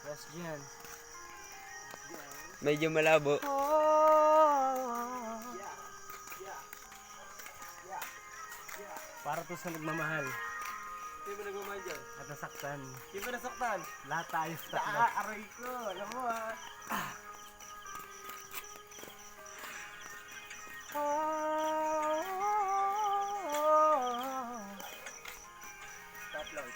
Yes, dyan. Medyo malabo. Para to sa nagmamahal. Hindi mo nagmamahal dyan? At nasaktan. Hindi mo nasaktan? Lahat tayo sa tatlo. Aray ko, alam mo ha. Stop lang.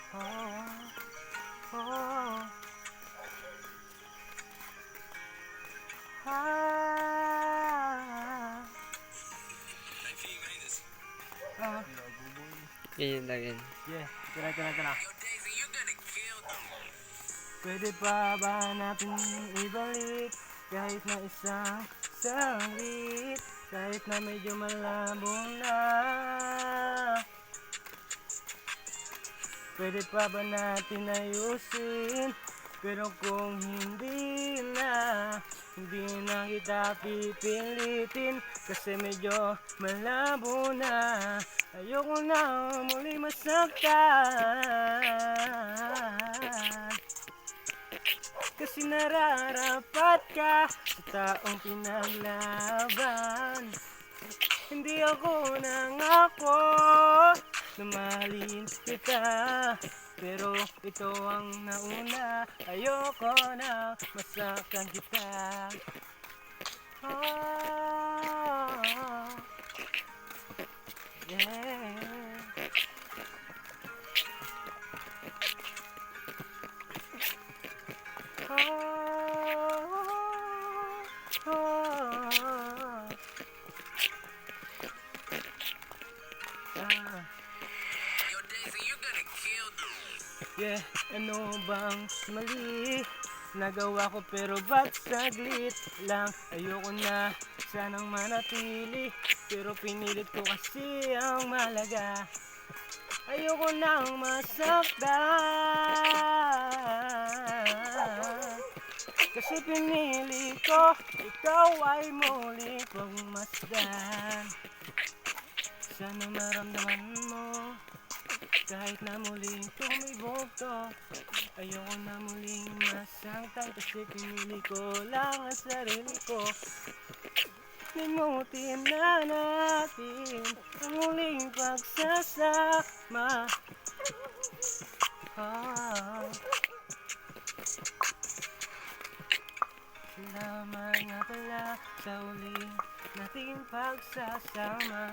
Ganyan lang yan. Yeah, ito na. Pwede pa ba natin ibalik kahit na isang saglit, kahit na medyo malabo na? Pwede pa ba natin ayusin? Pero kung hindi na kita pipilitin, kasi medyo malabo na. Ayoko na muli masaktan, kasi nararapat ka sa taong pinaglaban. Hindi ako nangako na mahalin kita, pero ito ang nauna. Ayoko na masaktan kita. Yeah. Yeah, ano bang mali nagawa ko, pero ba't saglit lang? Ayoko na sanang manatili, pero pinilit ko kasi ang malaga. Ayoko nang masaktan, kasi pinili ko ikaw ay muli pagmasdan. Sana maramdaman mo kahit na muling tumibok to. Ayoko na muling masaktan, kasi pinili ko lang ang sarili ko. Limutin na natin ang muling pagsasama. Salamat nga pala sa uling nating pagsasama.